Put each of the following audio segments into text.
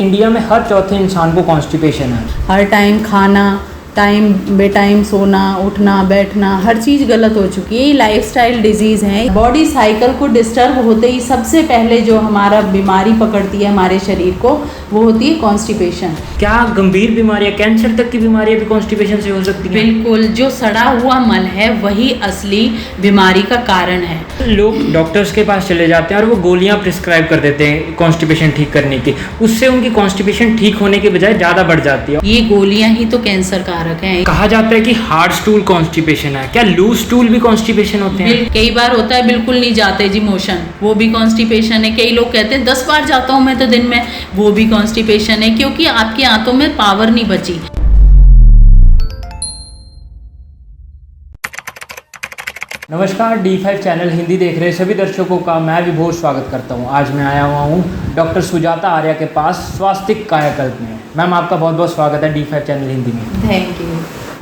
India में हर चौथे इंसान को कॉन्स्टिपेशन है। हर टाइम खाना, टाइम बेटाइम सोना, उठना, बैठना, हर चीज़ गलत हो चुकी है। ये लाइफस्टाइल डिजीज़ हैं। बॉडी साइकिल को डिस्टर्ब होते ही सबसे पहले जो हमारा बीमारी पकड़ती है हमारे शरीर को, वो होती है कॉन्स्टिपेशन। क्या गंभीर बीमारियां, कैंसर तक की बीमारियां भी कॉन्स्टिपेशन से हो सकती हैं? बिल्कुल, जो सड़ा हुआ मल है वही असली बीमारी का कारण है। लोग डॉक्टर्स के पास चले जाते हैं और वो गोलियां प्रिस्क्राइब कर देते हैं कॉन्स्टिपेशन ठीक करने की, उससे उनकी कॉन्स्टिपेशन ठीक होने के बजाय ज़्यादा बढ़ जाती है। ये गोलियां ही तो कैंसर कारक हैं। कहा जाता है कि हार्ड स्टूल कॉन्स्टिपेशन है, क्या लूज स्टूल भी कॉन्स्टिपेशन होते हैं? कई बार होता है बिल्कुल नहीं जाते जी मोशन, वो भी कॉन्स्टिपेशन है। कई लोग कहते हैं 10 बार जाता हूँ मैं तो दिन में, वो भी कॉन्स्टिपेशन है, क्योंकि आपके आंतों में पावर नहीं बची। नमस्कार, D5 चैनल हिंदी देख रहे सभी दर्शकों का मैं विभोर स्वागत करता हूं। आज मैं आया हुआ हूं डॉक्टर सुजाता आर्या के पास स्वास्तिक कायाकल्प में। मैम, आपका बहुत बहुत स्वागत है D5 चैनल हिंदी में। Thank you.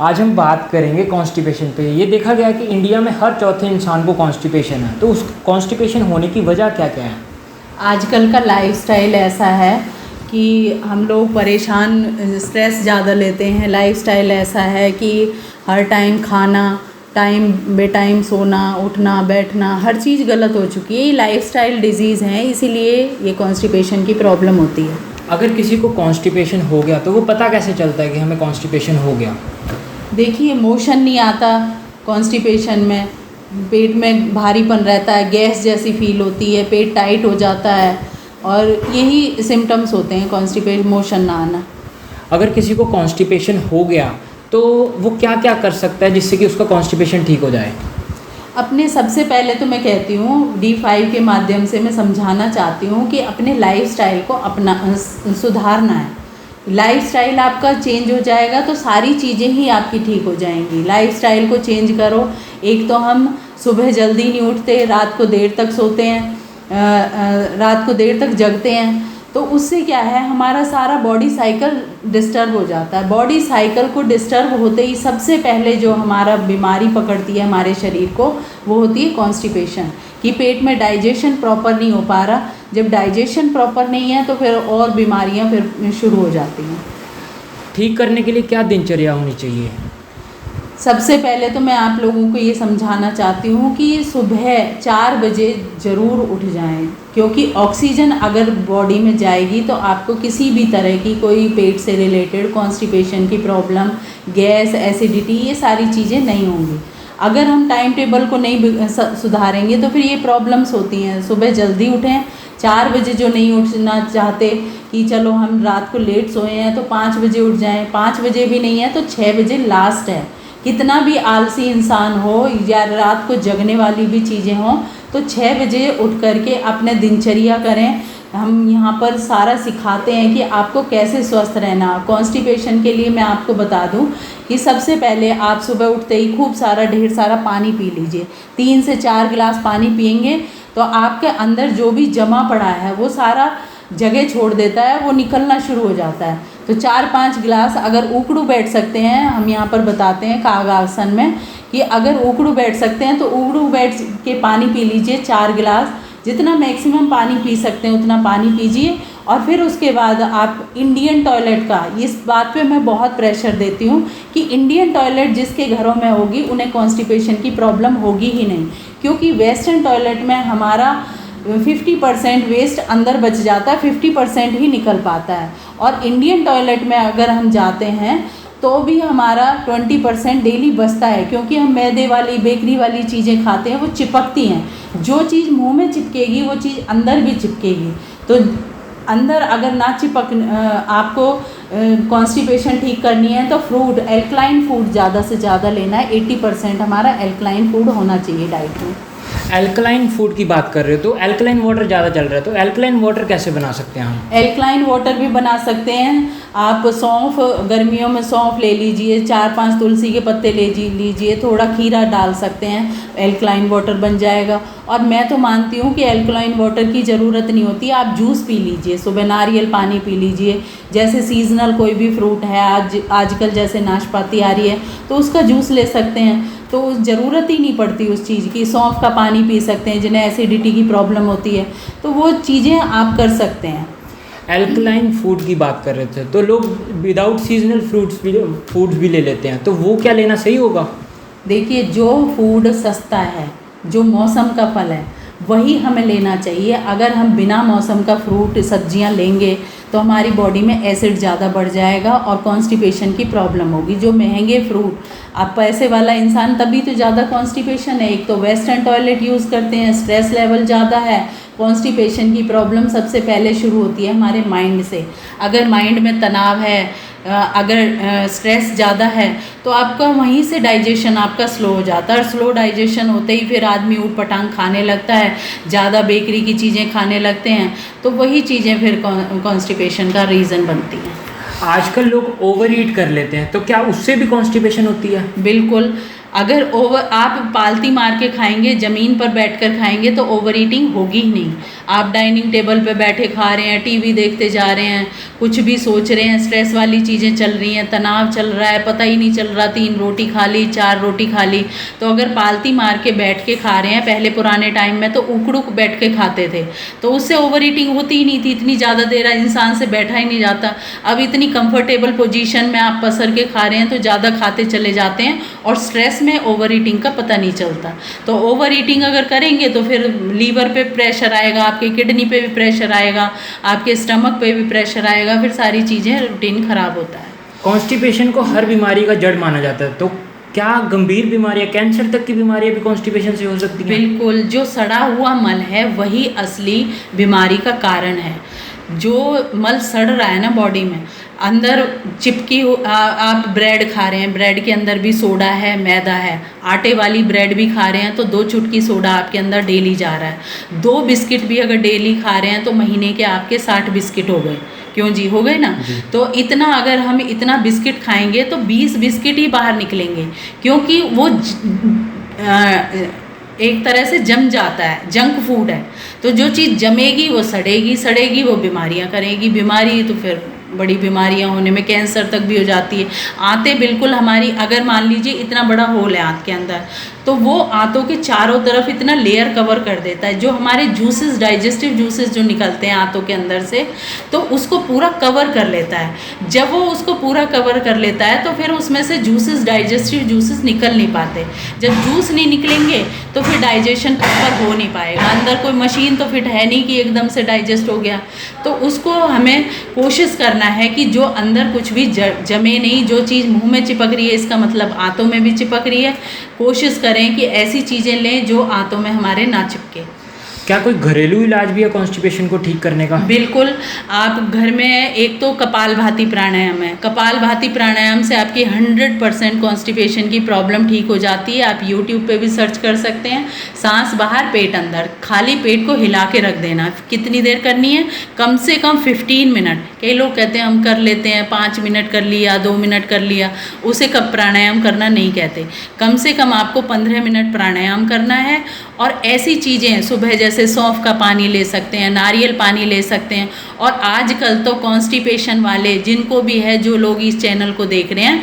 आज हम बात करेंगे कॉन्स्टिपेशन पे। ये देखा गया कि इंडिया में हर चौथे इंसान को कॉन्स्टिपेशन है, तो उस कॉन्स्टिपेशन होने की वजह क्या क्या है? आजकल का लाइफस्टाइल ऐसा है कि हम लोग परेशान, स्ट्रेस ज़्यादा लेते हैं। लाइफस्टाइल ऐसा है कि हर टाइम खाना, टाइम बेटाइम सोना, उठना, बैठना, हर चीज़ गलत हो चुकी है। ये लाइफस्टाइल डिजीज़ हैं, इसीलिए ये कॉन्स्टिपेशन की प्रॉब्लम होती है। अगर किसी को कॉन्स्टिपेशन हो गया तो वो पता कैसे चलता है कि हमें कॉन्स्टिपेशन हो गया? देखिए, मोशन नहीं आता कॉन्स्टिपेशन में, पेट में भारीपन रहता है, गैस जैसी फील होती है, पेट टाइट हो जाता है, और यही सिम्टम्स होते हैं कॉन्स्टिपेशन, मोशन ना आना। अगर किसी को कॉन्स्टिपेशन हो गया तो वो क्या क्या कर सकता है जिससे कि उसका कॉन्स्टिपेशन ठीक हो जाए? अपने सबसे पहले तो मैं कहती हूँ D5 के माध्यम से मैं समझाना चाहती हूँ कि अपने लाइफस्टाइल को अपना सुधारना है। लाइफस्टाइल आपका चेंज हो जाएगा तो सारी चीज़ें ही आपकी ठीक हो जाएंगी। लाइफस्टाइल को चेंज करो। एक तो हम सुबह जल्दी नहीं उठते, रात को देर तक सोते हैं, रात को देर तक जगते हैं, तो उससे क्या है, हमारा सारा बॉडी साइकिल डिस्टर्ब हो जाता है। बॉडी साइकिल को डिस्टर्ब होते ही सबसे पहले जो हमारा बीमारी पकड़ती है हमारे शरीर को, वो होती है कॉन्स्टिपेशन, कि पेट में डाइजेशन प्रॉपर नहीं हो पा रहा। जब डाइजेशन प्रॉपर नहीं है तो फिर और बीमारियां फिर शुरू हो जाती हैं। ठीक करने के लिए क्या दिनचर्या होनी चाहिए? सबसे पहले तो मैं आप लोगों को ये समझाना चाहती हूँ कि सुबह 4 बजे ज़रूर उठ जाएं, क्योंकि ऑक्सीजन अगर बॉडी में जाएगी तो आपको किसी भी तरह की कोई पेट से रिलेटेड कॉन्स्टिपेशन की प्रॉब्लम, गैस, एसिडिटी, ये सारी चीज़ें नहीं होंगी। अगर हम टाइम टेबल को नहीं सुधारेंगे तो फिर ये प्रॉब्लम्स होती हैं। सुबह जल्दी उठें। 4 बजे जो नहीं उठना चाहते कि चलो हम रात को लेट सोए हैं तो 5 बजे उठ जाएं, 5 बजे भी नहीं है तो 6 बजे लास्ट है। कितना भी आलसी इंसान हो या रात को जगने वाली भी चीज़ें हों, तो 6 बजे उठ करके अपने दिनचर्या करें। हम यहाँ पर सारा सिखाते हैं कि आपको कैसे स्वस्थ रहना। कॉन्स्टिपेशन के लिए मैं आपको बता दूँ कि सबसे पहले आप सुबह उठते ही खूब सारा, ढेर सारा पानी पी लीजिए। 3 से 4 गिलास पानी पिएंगे तो आपके अंदर जो भी जमा पड़ा है वो सारा जगह छोड़ देता है, वो निकलना शुरू हो जाता है। तो 4-5 गिलास अगर उकड़ू बैठ सकते हैं, हम यहाँ पर बताते हैं कागासन में कि अगर उकड़ू बैठ सकते हैं तो उकड़ू बैठ के पानी पी लीजिए 4 गिलास। जितना मैक्सिमम पानी पी सकते हैं उतना पानी पीजिए। और फिर उसके बाद आप इंडियन टॉयलेट का, इस बात पे मैं बहुत प्रेशर देती हूँ कि इंडियन टॉयलेट जिसके घरों में होगी उन्हें कॉन्स्टिपेशन की प्रॉब्लम होगी ही नहीं, क्योंकि वेस्टर्न टॉयलेट में हमारा 50% वेस्ट अंदर बच जाता है, 50% ही निकल पाता है। और इंडियन टॉयलेट में अगर हम जाते हैं तो भी हमारा 20% डेली बचता है, क्योंकि हम मैदे वाली, बेकरी वाली चीज़ें खाते हैं, वो चिपकती हैं। जो चीज़ मुंह में चिपकेगी वो चीज़ अंदर भी चिपकेगी। तो अंदर अगर ना आपको कॉन्स्टिपेशन ठीक करनी है तो फ्रूट, एल्कलाइन फूड ज़्यादा से ज़्यादा लेना है। 80% हमारा एल्कलाइन फूड होना चाहिए डाइट में। एल्कलाइन फूड की बात कर रहे हो तो एल्कलाइन वाटर ज़्यादा चल रहा है, तो एल्कलाइन वाटर कैसे बना सकते हैं हम? एल्कलाइन वाटर भी बना सकते हैं आप। सौंफ, गर्मियों में सौंफ ले लीजिए, 4-5 तुलसी के पत्ते ले लीजिए, थोड़ा खीरा डाल सकते हैं, एल्कलाइन वाटर बन जाएगा। और मैं तो मानती हूँ कि एल्कलाइन वाटर की ज़रूरत नहीं होती, आप जूस पी लीजिए। सुबह नारियल पानी पी लीजिए, जैसे सीजनल कोई भी फ्रूट है, आजकल जैसे नाशपाती आ रही है तो उसका जूस ले सकते हैं। तो ज़रूरत ही नहीं पड़ती उस चीज़ की। सौंफ का पानी पी सकते हैं जिन्हें एसिडिटी की प्रॉब्लम होती है, तो वो चीज़ें आप कर सकते हैं। एल्कलाइन फूड की बात कर रहे थे, तो लोग विदाउट सीजनल फूड्स भी ले लेते हैं, तो वो क्या लेना सही होगा? देखिए, जो फूड सस्ता है, जो मौसम का फल है, वही हमें लेना चाहिए। अगर हम बिना मौसम का फ्रूट सब्जियां लेंगे तो हमारी बॉडी में एसिड ज़्यादा बढ़ जाएगा और कॉन्स्टिपेशन की प्रॉब्लम होगी। जो महंगे फ्रूट, अब पैसे वाला इंसान तभी तो ज़्यादा कॉन्स्टिपेशन है। एक तो वेस्टर्न टॉयलेट यूज़ करते हैं, स्ट्रेस लेवल ज़्यादा है। कॉन्स्टिपेशन की प्रॉब्लम सबसे पहले शुरू होती है हमारे माइंड से। अगर माइंड में तनाव है, अगर स्ट्रेस ज़्यादा है, तो आपका वहीं से डाइजेशन आपका स्लो हो जाता है, और स्लो डाइजेशन होते ही फिर आदमी ऊट पटांग खाने लगता है, ज़्यादा बेकरी की चीज़ें खाने लगते हैं, तो वही चीज़ें फिर कॉन्स्टिपेशन का रीज़न बनती हैं। आजकल लोग ओवर ईट कर लेते हैं, तो क्या उससे भी कॉन्स्टिपेशन होती है? बिल्कुल। अगर आप पालती मार के खाएंगे, ज़मीन पर बैठकर खाएंगे, तो ओवर ईटिंग होगी ही नहीं। आप डाइनिंग टेबल पे बैठे खा रहे हैं, टीवी देखते जा रहे हैं, कुछ भी सोच रहे हैं, स्ट्रेस वाली चीज़ें चल रही हैं, तनाव चल रहा है, पता ही नहीं चल रहा, 3 रोटी खा ली, 4 रोटी खा ली। तो अगर पालती मार के बैठ के खा रहे हैं, पहले पुराने टाइम में तो उकड़ुक बैठ के खाते थे, तो उससे ओवर ईटिंग होती ही नहीं थी। इतनी ज़्यादा देर इंसान से बैठा ही नहीं जाता। अब इतनी कंफर्टेबल पोजीशन में आप पसर के खा रहे हैं, तो ज़्यादा खाते चले जाते हैं और स्ट्रेस में ओवर ईटिंग का पता नहीं चलता। तो ओवर ईटिंग अगर करेंगे तो फिर लीवर पे प्रेशर आएगा, आपके किडनी पे भी प्रेशर आएगा, आपके स्टमक पे भी प्रेशर आएगा, फिर सारी चीज़ें रूटीन ख़राब होता है। कॉन्स्टिपेशन को हर बीमारी का जड़ माना जाता है, तो क्या गंभीर बीमारियां, कैंसर तक की बीमारियां भी कॉन्स्टिपेशन से हो सकती हैं? बिल्कुल। जो सड़ा हुआ मल है वही असली बीमारी का कारण है। जो मल सड़ रहा है ना बॉडी में, अंदर चिपकी आप ब्रेड खा रहे हैं, ब्रेड के अंदर भी सोडा है, मैदा है। आटे वाली ब्रेड भी खा रहे हैं तो 2 चुटकी सोडा आपके अंदर डेली जा रहा है। 2 बिस्किट भी अगर डेली खा रहे हैं तो महीने के आपके 60 बिस्किट हो गए। क्यों जी, हो गए ना? तो इतना, अगर हम इतना बिस्किट खाएंगे तो 20 बिस्किट ही बाहर निकलेंगे, क्योंकि वो एक तरह से जम जाता है, जंक फूड है। तो जो चीज़ जमेगी वो सड़ेगी, सड़ेगी वो बीमारियां करेगी, बीमारी तो फिर बड़ी बीमारियां होने में, कैंसर तक भी हो जाती है। आंतें बिल्कुल हमारी, अगर मान लीजिए इतना बड़ा होल है आंत के अंदर, तो वो आंतों के चारों तरफ इतना लेयर कवर कर देता है। जो हमारे जूसेस, डाइजेस्टिव जूसेस जो निकलते हैं आंतों के अंदर से, तो उसको पूरा कवर कर लेता है। जब वो उसको पूरा कवर कर लेता है तो फिर उसमें से जूसेस, डाइजेस्टिव जूसेस निकल नहीं पाते। जब जूस नहीं निकलेंगे तो फिर डाइजेशन प्रॉपर हो नहीं पाएगा। अंदर कोई मशीन तो फिट है नहीं कि एकदम से डाइजेस्ट हो गया। तो उसको हमें कोशिश करना है कि जो अंदर कुछ भी जमे नहीं, जो चीज़ मुंह में चिपक रही है, इसका मतलब आंतों में भी चिपक रही है। कोशिश करें कि ऐसी चीज़ें लें जो आंतों में हमारे ना चिपके। क्या कोई घरेलू इलाज भी है कॉन्स्टिपेशन को ठीक करने का? बिल्कुल। आप घर में, एक तो कपालभाति प्राणायाम है। कपालभाति प्राणायाम से आपकी 100% कॉन्स्टिपेशन की प्रॉब्लम ठीक हो जाती है। आप यूट्यूब पे भी सर्च कर सकते हैं। सांस बाहर, पेट अंदर, खाली पेट को हिला के रख देना। कितनी देर करनी है? कम से कम 15 मिनट। कई लोग कहते हैं हम कर लेते हैं, 5 मिनट कर लिया, 2 मिनट कर लिया, उसे कब प्राणायाम करना नहीं कहते। कम से कम आपको 15 मिनट प्राणायाम करना है। और ऐसी चीज़ें, सुबह जैसे सौंफ का पानी ले सकते हैं, नारियल पानी ले सकते हैं। और आजकल तो कॉन्स्टिपेशन वाले जिनको भी है, जो लोग इस चैनल को देख रहे हैं,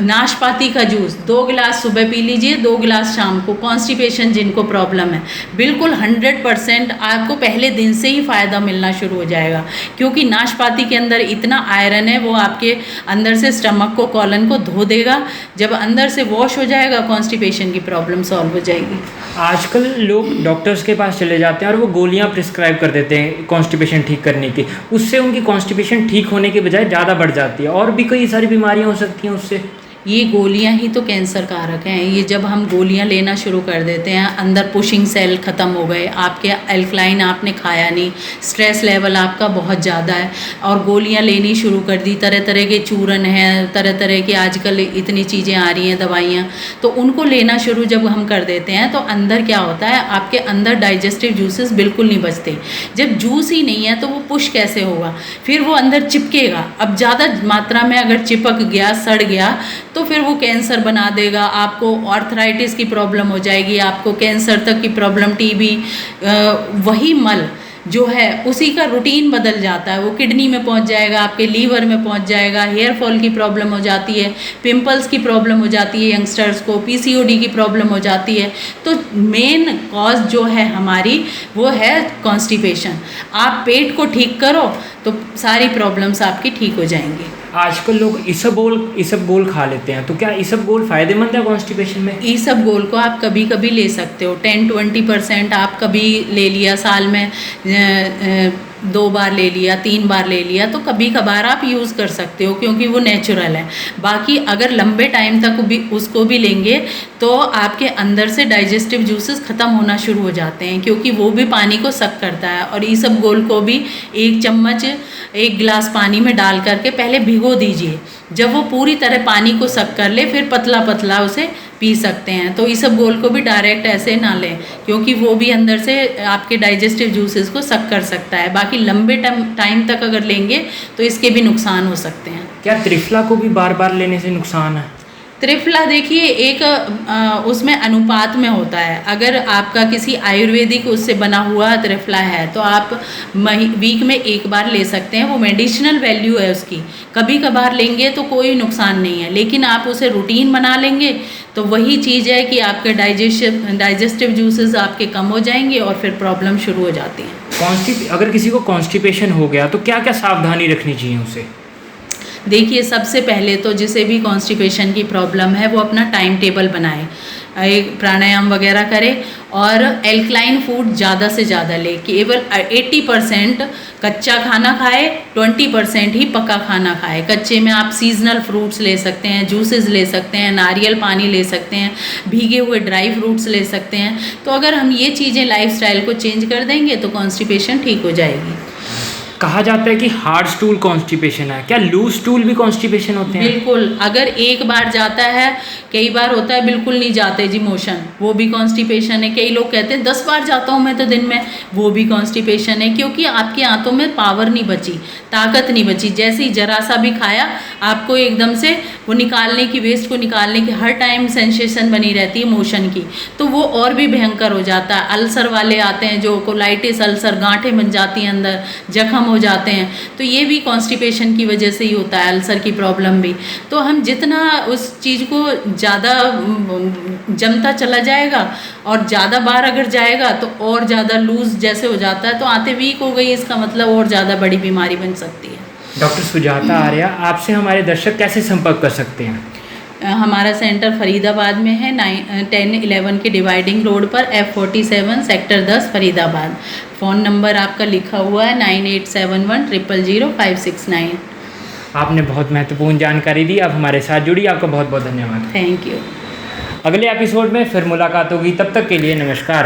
नाशपाती का जूस 2 गिलास सुबह पी लीजिए, 2 गिलास शाम को। कॉन्स्टिपेशन जिनको प्रॉब्लम है, बिल्कुल 100% आपको पहले दिन से ही फ़ायदा मिलना शुरू हो जाएगा। क्योंकि नाशपाती के अंदर इतना आयरन है, वो आपके अंदर से स्टमक को, कॉलन को धो देगा। जब अंदर से वॉश हो जाएगा, कॉन्स्टिपेशन की प्रॉब्लम सॉल्व हो जाएगी। आजकल लोग डॉक्टर्स के पास चले जाते हैं और वो गोलियां प्रिस्क्राइब कर देते हैं कॉन्स्टिपेशन ठीक करने की। उससे उनकी कॉन्स्टिपेशन ठीक होने के बजाय ज़्यादा बढ़ जाती है, और भी कई सारी बीमारियां हो सकती हैं उससे। ये गोलियां ही तो कैंसर कारक हैं। ये जब हम गोलियां लेना शुरू कर देते हैं, अंदर पुशिंग सेल ख़त्म हो गए, आपके एल्कलाइन आपने खाया नहीं, स्ट्रेस लेवल आपका बहुत ज़्यादा है और गोलियां लेनी शुरू कर दी। तरह तरह के चूरन हैं, तरह तरह की आजकल इतनी चीज़ें आ रही हैं, दवाइयाँ, तो उनको लेना शुरू जब हम कर देते हैं तो अंदर क्या होता है, आपके अंदर डाइजेस्टिव जूसेस बिल्कुल नहीं बचते। जब जूस ही नहीं है तो वो पुश कैसे होगा? फिर वो अंदर चिपकेगा। अब ज़्यादा मात्रा में अगर चिपक गया, सड़ गया, तो फिर वो कैंसर बना देगा। आपको आर्थराइटिस की प्रॉब्लम हो जाएगी, आपको कैंसर तक की प्रॉब्लम, टीबी। वही मल जो है उसी का रूटीन बदल जाता है। वो किडनी में पहुंच जाएगा, आपके लीवर में पहुंच जाएगा, हेयर फॉल की प्रॉब्लम हो जाती है, पिंपल्स की प्रॉब्लम हो जाती है यंगस्टर्स को, पीसीओडी की प्रॉब्लम हो जाती है। तो मेन कॉज जो है हमारी वो है कॉन्स्टिपेशन। आप पेट को ठीक करो तो सारी प्रॉब्लम्स आपकी ठीक हो जाएंगी। आजकल लोग इसबगोल खा लेते हैं, तो क्या इसबगोल फायदेमंद है कॉन्स्टिपेशन में? इसबगोल को आप कभी कभी ले सकते हो, 10-20% आप कभी ले लिया, साल में 2 बार ले लिया, 3 बार ले लिया, तो कभी कभार आप यूज़ कर सकते हो क्योंकि वो नेचुरल है। बाकी अगर लंबे टाइम तक भी उसको भी लेंगे तो आपके अंदर से डाइजेस्टिव जूसेस ख़त्म होना शुरू हो जाते हैं, क्योंकि वो भी पानी को सक करता है। और इसबगोल को भी 1 चम्मच 1 गिलास पानी में डाल करके पहले भिगो दीजिए। जब वो पूरी तरह पानी को सक कर ले फिर पतला पतला उसे पी सकते हैं। तो इसबगोल को भी डायरेक्ट ऐसे ना लें, क्योंकि वो भी अंदर से आपके डाइजेस्टिव जूसेस को सक कर सकता है। बाकी लंबे टाइम तक अगर लेंगे तो इसके भी नुकसान हो सकते हैं। क्या त्रिफला को भी बार बार लेने से नुकसान है? त्रिफला देखिए एक उसमें अनुपात में होता है। अगर आपका किसी आयुर्वेदिक उससे बना हुआ त्रिफला है तो आप वीक में 1 बार ले सकते हैं, वो मेडिसिनल वैल्यू है उसकी। कभी कभार लेंगे तो कोई नुकसान नहीं है, लेकिन आप उसे रूटीन बना लेंगे तो वही चीज़ है कि आपके डाइजेस्टिव जूसेस आपके कम हो जाएंगे और फिर प्रॉब्लम शुरू हो जाती है। अगर किसी को कॉन्स्टिपेशन हो गया तो क्या क्या सावधानी रखनी चाहिए उसे? देखिए, सबसे पहले तो जिसे भी कॉन्स्टिपेशन की प्रॉब्लम है वो अपना टाइम टेबल बनाए, एक प्राणायाम वगैरह करे और एल्कलाइन फूड ज़्यादा से ज़्यादा ले। केवल 80% कच्चा खाना खाए, 20% ही पका खाना खाए। कच्चे में आप सीजनल फ्रूट्स ले सकते हैं, जूसेस ले सकते हैं, नारियल पानी ले सकते हैं, भीगे हुए ड्राई फ्रूट्स ले सकते हैं। तो अगर हम ये चीज़ें लाइफस्टाइल को चेंज कर देंगे तो कॉन्स्टिपेशन ठीक हो जाएगी। कहा जाता है कि हार्ड स्टूल कॉन्स्टिपेशन है, क्या लूज स्टूल भी कॉन्स्टिपेशन होते हैं? बिल्कुल, अगर 1 बार जाता है, कई बार होता है बिल्कुल नहीं जाते जी मोशन, वो भी कॉन्स्टिपेशन है। कई लोग कहते हैं 10 बार जाता हूँ मैं तो दिन में, वो भी कॉन्स्टिपेशन है, क्योंकि आपके आंतों में पावर नहीं बची, ताकत नहीं बची। जैसे ही जरा सा भी खाया आपको एकदम से वो निकालने की, वेस्ट को निकालने की हर टाइम सेंसेशन बनी रहती है मोशन की, तो वो और भी भयंकर हो जाता है। अल्सर वाले आते हैं जो कोलाइटिस अल्सर, गांठें बन जाती हैं अंदर, जख्म हो जाते हैं, तो ये भी कॉन्स्टिपेशन की वजह से ही होता है, अल्सर की प्रॉब्लम भी। तो हम जितना उस चीज़ को ज़्यादा जमता चला जाएगा और ज़्यादा बार अगर जाएगा तो और ज़्यादा लूज जैसे हो जाता है, तो आंतें वीक हो गई, इसका मतलब और ज़्यादा बड़ी बीमारी बन सकती है। डॉक्टर सुजाता आर्या, आपसे हमारे दर्शक कैसे संपर्क कर सकते हैं? हमारा सेंटर फरीदाबाद में है, 10-11 के डिवाइडिंग रोड पर, F47 sector 10 Faridabad. Phone number आपका लिखा हुआ है 9871000569। आपने बहुत महत्वपूर्ण जानकारी दी, आप हमारे साथ जुड़ी, आपका बहुत बहुत धन्यवाद। Thank you. अगले एपिसोड में फिर मुलाकात होगी, तब तक के लिए नमस्कार।